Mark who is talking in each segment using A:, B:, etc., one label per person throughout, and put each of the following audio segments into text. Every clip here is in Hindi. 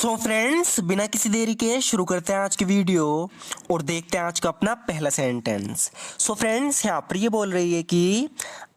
A: सो फ्रेंड्स, बिना किसी देरी के शुरू करते हैं आज की वीडियो और देखते हैं आज का अपना पहला सेंटेंस। सो फ्रेंड्स, यहाँ पर ये बोल रही है कि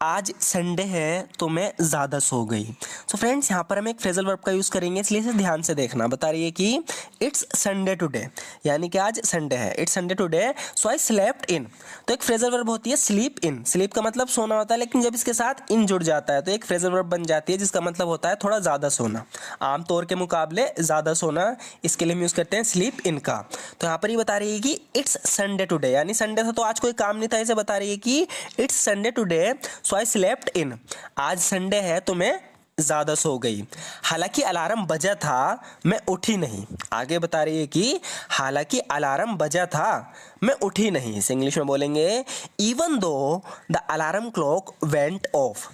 A: आज संडे है तो मैं ज़्यादा सो गई। सो फ्रेंड्स, यहाँ पर हम एक फ्रेजल वर्ब का यूज़ करेंगे, इसलिए इसे ध्यान से देखना। बता रही है कि इट्स संडे टुडे, यानी कि आज संडे है। It's Sunday today so I slept इन। तो एक फ्रेजल वर्ब होती है स्लीप इन। स्लीप का मतलब सोना होता है, लेकिन जब इसके साथ इन जुड़ जाता है तो एक फ्रेजल वर्ब बन जाती है जिसका मतलब होता है थोड़ा ज़्यादा सोना, आमतौर के मुकाबले ज़्यादा सोना। इसके लिए हम यूज़ करते हैं स्लीप इन का। तो यहाँ पर ये बता रही है कि इट्स संडे टुडे, यानी संडे था तो आज कोई काम नहीं था, इसे बता रही है कि it's Sunday today so I slept इन। आज संडे है तो मैं ज़्यादा सो गई। हालांकि अलार्म बजा था, मैं उठी नहीं। आगे बता रही है कि हालांकि अलार्म बजा था, मैं उठी नहीं। इसे इंग्लिश में बोलेंगे even though the alarm clock went off.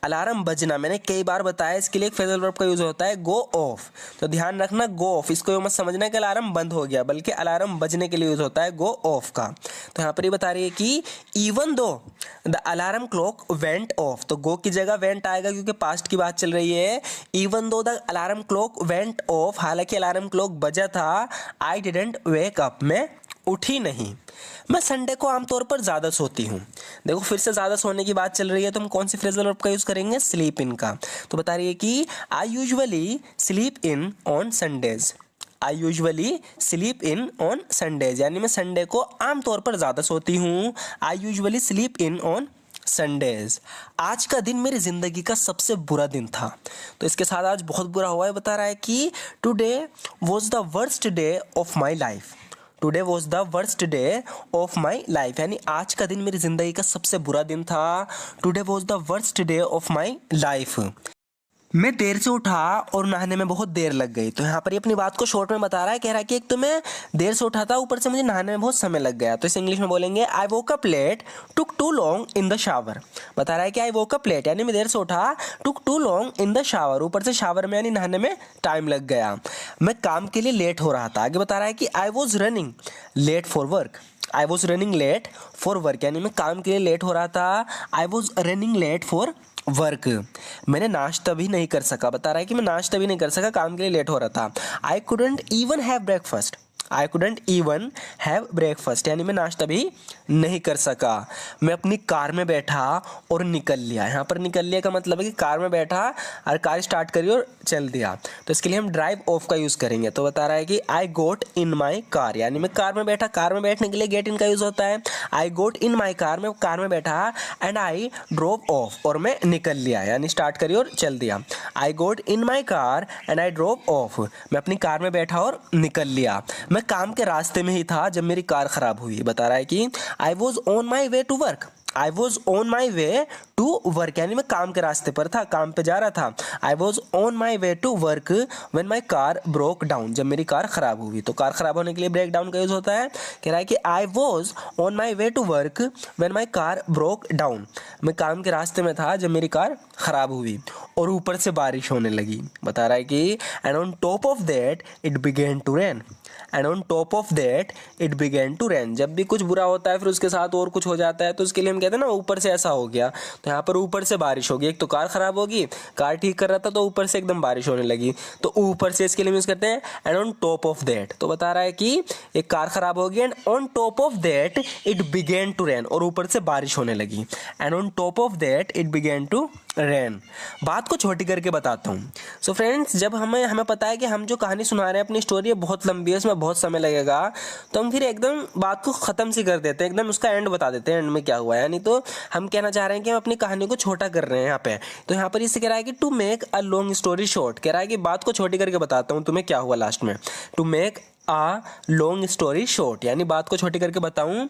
A: Alarm बजना मैंने कई बार बताया, इसके लिए एक फ्रेजल वर्ब का यूज होता है गो ऑफ। तो ध्यान रखना, गो ऑफ इसको ये मत समझना कि अलार्म बंद हो गया, बल्कि अलार्म बजने के लिए यूज होता है गो ऑफ का। तो यहाँ पर ये बता रही है कि even though the alarm clock went of. तो गो की जगह वेंट आएगा क्योंकि पास्ट की बात चल रही है। Even though the alarm clock went of, हालांकि अलार्म क्लॉक बजा था, आई डिडंट वेक अप, मैं उठी नहीं। मैं संडे को आमतौर पर ज़्यादा सोती हूँ। देखो, फिर से ज़्यादा सोने की बात चल रही है तो हम कौन सी फ्रेजल वर्ब का यूज़ करेंगे? स्लीप इन का। तो बता रही है कि I usually sleep in on Sundays. I usually sleep in on Sundays, यानी मैं संडे को आमतौर पर ज़्यादा सोती हूँ। I usually sleep in on Sundays. आज का दिन मेरी ज़िंदगी का सबसे बुरा दिन था। तो इसके साथ आज बहुत बुरा हुआ है। बता रहा है कि today was the worst day of my life. Today was the worst day of my life, यानी आज का दिन मेरी ज़िंदगी का सबसे बुरा दिन था। Today was the worst day of my life. मैं देर से उठा और नहाने में बहुत देर लग गई। तो यहाँ पर ये अपनी बात को शॉर्ट में बता रहा है, कह रहा है कि एक तो मैं देर से उठा था, ऊपर से मुझे नहाने में बहुत समय लग गया। तो इसे इंग्लिश में बोलेंगे I woke up late, took too long in the shower. बता रहा है कि आई वोक अप लेट, यानी मैं देर से उठा, took too long in the shower, ऊपर से शावर में यानी नहाने में टाइम लग गया। मैं काम के लिए लेट हो रहा था। आगे बता रहा है कि I was running late for work. I was running late for work, यानी मैं काम के लिए लेट हो रहा था। I was running late for work. मैंने नाश्ता भी नहीं कर सका। बता रहा है कि मैं नाश्ता भी नहीं कर सका, काम के लिए लेट हो रहा था। I couldn't even have breakfast. I couldn't even have breakfast, यानी मैं नाश्ता भी नहीं कर सका। मैं अपनी कार में बैठा और निकल लिया। यहाँ पर निकल लिया का मतलब है कि कार में बैठा और कार स्टार्ट करी और चल दिया। तो इसके लिए हम ड्राइव ऑफ का यूज़ करेंगे। तो बता रहा है कि I got in my car, यानी मैं कार में बैठा। कार में बैठने के लिए गेट इन का यूज़ होता है। आई गोट इन माई कार, मैं कार में बैठा। एंड आई ड्रोव ऑफ, और मैं निकल लिया, यानी स्टार्ट करी और चल दिया। I got in my car and I drove off, मैं अपनी कार में बैठा और निकल लिया। मैं काम के रास्ते में ही था जब मेरी कार खराब हुई। बता रहा है कि I was on my way to work. I was on my way to work, यानी मैं काम के रास्ते पर था, काम पे जा रहा था। I was on my way to work when my car broke down, जब मेरी कार खराब हुई। तो कार खराब होने के लिए ब्रेक डाउन का यूज होता है। कह रहा है कि I was on my way to work when my car broke down, मैं काम के रास्ते में था जब मेरी कार खराब हुई और ऊपर से बारिश होने लगी। बता रहा है कि and on top of that it began to rain. And on top of that it began to rain, जब भी कुछ बुरा होता है फिर उसके साथ और कुछ हो जाता है, तो उसके लिए हम कहते हैं ना ऊपर से ऐसा हो गया। तो यहाँ पर ऊपर से बारिश होगी। एक तो कार खराब होगी, कार ठीक कर रहा था तो ऊपर से एकदम बारिश होने लगी, तो ऊपर से इसके लिए यूज करते हैं and on top of that. तो बता रहा है कि एक कार खराब होगी and on top of that it began to rain, और ऊपर से बारिश होने लगी। And on top of that it began to rain. बात को छोटी करके बताता हूँ। सो फ्रेंड्स, जब हमें पता है कि हम जो कहानी सुना रहे हैं अपनी स्टोरी बहुत लंबी है, उसमें बहुत समय लगेगा, तो हम फिर एकदम बात को ख़त्म सी कर देते हैं, एकदम उसका एंड बता देते हैं, एंड में क्या हुआ है। यानी तो हम कहना चाह रहे हैं कि हम अपनी कहानी को छोटा कर रहे हैं यहाँ पे। तो यहाँ पर इससे कह रहा है कि to make a long story short, कह रहा है कि बात को छोटी करके बताता हूँ तुम्हें क्या हुआ लास्ट में। To make a long story short, यानी बात को छोटी करके बताऊं,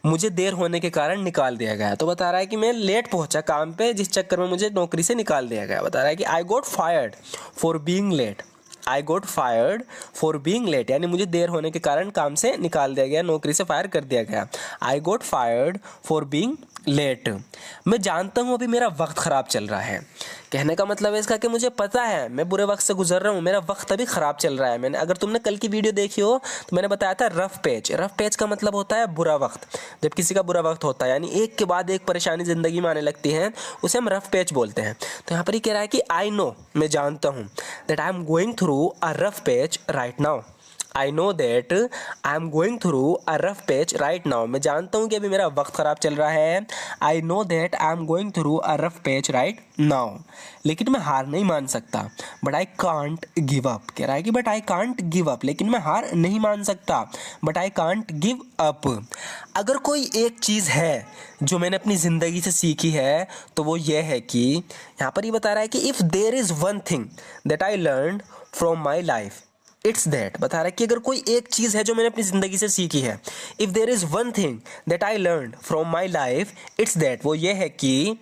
A: मुझे देर होने के कारण निकाल दिया गया। तो बता रहा है कि मैं लेट पहुंचा काम पे, जिस चक्कर में मुझे नौकरी से निकाल दिया गया। बता रहा है कि I got fired for being late. I got fired for being late, यानी मुझे देर होने के कारण काम से निकाल दिया गया, नौकरी से फायर कर दिया गया। आई got fired for being late. मैं जानता हूँ अभी मेरा वक्त ख़राब चल रहा है। कहने का मतलब है इसका कि मुझे पता है मैं बुरे वक्त से गुजर रहा हूँ, मेरा वक्त अभी ख़राब चल रहा है। मैंने, अगर तुमने कल की वीडियो देखी हो तो मैंने बताया था रफ़ पेज। रफ़ पेज का मतलब होता है बुरा वक्त। जब किसी का बुरा वक्त होता है यानी एक के बाद एक परेशानी ज़िंदगी में आने लगती है, उसे हम रफ़ पेज बोलते हैं। तो यहाँ पर ही कह रहा है कि आई नो, मैं जानता हूँ, that I am going through a rough page right now. I know that I am going through a rough patch right now. मैं जानता हूँ कि अभी मेरा वक्त ख़राब चल रहा है। I know that I am going through a rough patch right now. लेकिन मैं हार नहीं मान सकता। But I can't give up. कह रहा है कि but I can't give up, लेकिन मैं हार नहीं मान सकता। But I can't give up. अगर कोई एक चीज़ है जो मैंने अपनी ज़िंदगी से सीखी है तो वो ये है कि यहाँ पर ये बता रहा है कि if there is one thing that I learned from my life, it's that. बता रहा है कि अगर कोई एक चीज़ है जो मैंने अपनी ज़िंदगी से सीखी है, if there is one thing that I learn from my life, it's that, वो ये है कि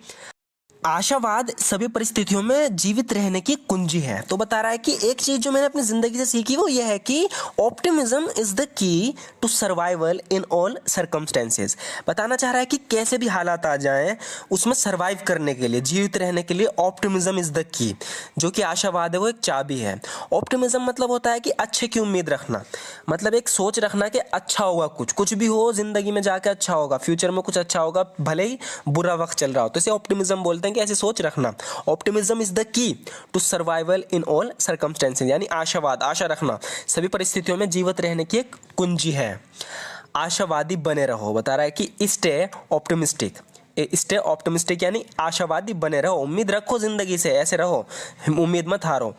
A: आशावाद सभी परिस्थितियों में जीवित रहने की कुंजी है। तो बता रहा है कि एक चीज़ जो मैंने अपनी ज़िंदगी से सीखी वो ये है कि optimism is the key to survival in all circumstances. बताना चाह रहा है कि कैसे भी हालात आ जाएं उसमें सर्वाइव करने के लिए, जीवित रहने के लिए ऑप्टिमिज्म इज़ द की, जो कि आशावाद है वो एक चाबी है। ऑप्टिमिज्म मतलब होता है कि अच्छे की उम्मीद रखना, मतलब एक सोच रखना कि अच्छा होगा, कुछ भी हो ज़िंदगी में जाके अच्छा होगा, फ्यूचर में कुछ अच्छा होगा, भले ही बुरा वक्त चल रहा हो। तो इसे ऑप्टिमिज्म बोलते हैं कि ऐसी सोच रखना। Optimism is the key to survival in all circumstances, यानी आशावाद, आशा रखना सभी परिस्थितियों में जीवित रहने की एक कुंजी है। आशावादी बने रहो। बता रहा है कि स्टे ऑप्टिमिस्टिक। स्टे ऑप्टिमिस्टिक यानी आशावादी बने रहो, उम्मीद रखो ज़िंदगी से, ऐसे रहो, उम्मीद मत हारो।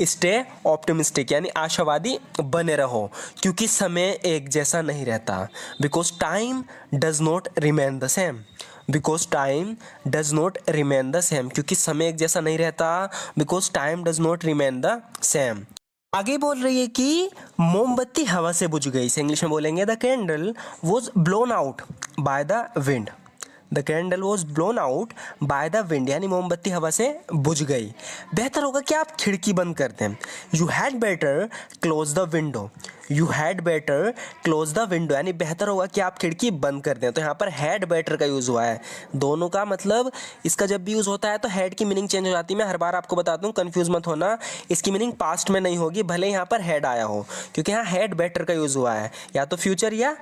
A: स्टे ऑप्टिमिस्टिक यानी आशावादी बने रहो, क्योंकि समय एक जैसा नहीं रहता। Because time does not remain the same. Because time does not remain the same, क्योंकि समय एक जैसा नहीं रहता। Because time does not remain the same. आगे बोल रही है कि मोमबत्ती हवा से बुझ गई। इसे इंग्लिश में बोलेंगे the candle was blown out by the wind. The candle was blown out by the wind, यानी मोमबत्ती हवा से बुझ गई। बेहतर होगा कि आप खिड़की बंद कर दें। You had better close the window. You had better close the window, यानी बेहतर होगा कि आप खिड़की बंद कर दें। तो यहाँ पर हैड बेटर का यूज़ हुआ है। दोनों का मतलब, इसका जब भी यूज़ होता है तो हैड की मीनिंग चेंज हो जाती है। मैं हर बार आपको बताता हूँ, कंफ्यूज मत होना। इसकी मीनिंग पास्ट में नहीं होगी, भले यहाँ पर हैड आया हो, क्योंकि यहाँ हैड बेटर का यूज़ हुआ है, या तो फ्यूचर या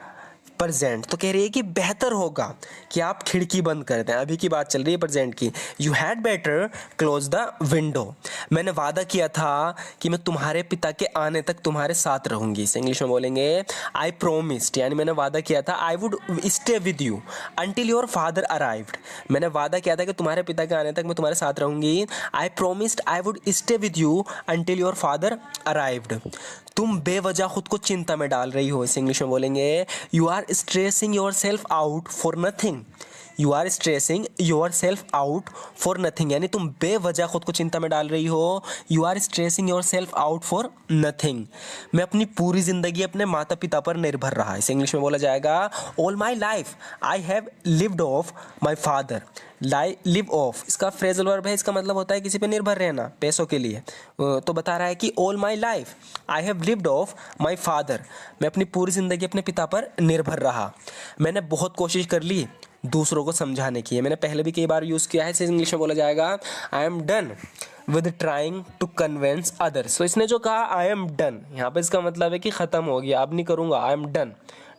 A: प्रेजेंट। तो कह रही है कि बेहतर होगा कि आप खिड़की बंद कर दें। अभी की बात चल रही है प्रेजेंट की। You had better close the window. मैंने वादा किया था कि मैं तुम्हारे पिता के आने तक तुम्हारे साथ रहूंगी। इसे इंग्लिश में बोलेंगे आई प्रोमिस्ड, यानी मैंने वादा किया था I would stay with you until your father arrived. मैंने वादा किया था कि तुम्हारे पिता के आने तक मैं तुम्हारे साथ रहूंगी। आई promised I would stay with you until your father arrived. तुम बेवजह खुद को चिंता में डाल रही हो। इसे इंग्लिश में बोलेंगे you are stressing yourself out for nothing. You are stressing yourself out for nothing, यानी तुम बेवजह खुद को चिंता में डाल रही हो। You are stressing yourself out for nothing. मैं अपनी पूरी ज़िंदगी अपने माता पिता पर निर्भर रहा। इसे इंग्लिश में बोला जाएगा all my life I have lived of my father. Live of इसका फ्रेजल वर्ब है, इसका मतलब होता है किसी पे निर्भर रहना पैसों के लिए। तो बता रहा है कि all my life I have lived of my father. मैं अपनी पूरी ज़िंदगी अपने पिता पर निर्भर रहा। मैंने बहुत कोशिश कर ली दूसरों को समझाने की है। मैंने पहले भी कई बार यूज़ किया है। इसे इंग्लिश में बोला जाएगा I am done with trying to convince others. तो इसने जो कहा आई एम डन, यहाँ पे इसका मतलब है कि ख़त्म हो गया, अब नहीं करूँगा। आई एम डन,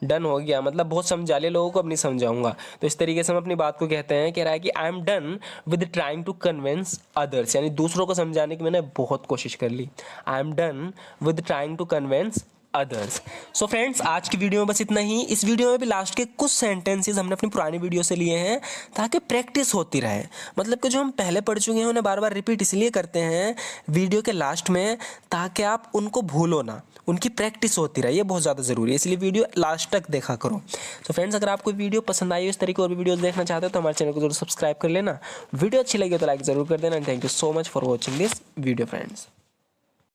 A: डन हो गया मतलब बहुत समझा लिया लोगों को, अब नहीं समझाऊंगा। तो इस तरीके से हम अपनी बात को कहते हैं। कह रहा है कि I am done with trying to convince others, यानी दूसरों को समझाने की मैंने बहुत कोशिश कर ली। I am done with trying to convince others. So friends, आज की वीडियो में बस इतना ही। इस वीडियो में भी लास्ट के कुछ सेंटेंसेस हमने अपनी पुरानी वीडियो से लिए हैं ताकि प्रैक्टिस होती रहे। मतलब कि जो हम पहले पढ़ चुके हैं उन्हें बार बार रिपीट इसलिए करते हैं वीडियो के लास्ट में, ताकि आप उनको भूलो ना, उनकी प्रैक्टिस होती रहे। ये बहुत ज़्यादा ज़रूरी है, इसलिए वीडियो लास्ट तक देखा करो। तो फ्रेंड्स, अगर आपको वीडियो पसंद आई हो, इस तरीके और भी वीडियोस देखना चाहते हो तो हमारे चैनल को जरूर सब्सक्राइब कर लेना। वीडियो अच्छी लगी तो लाइक ज़रूर कर देना। Thank you so much for watching this video friends.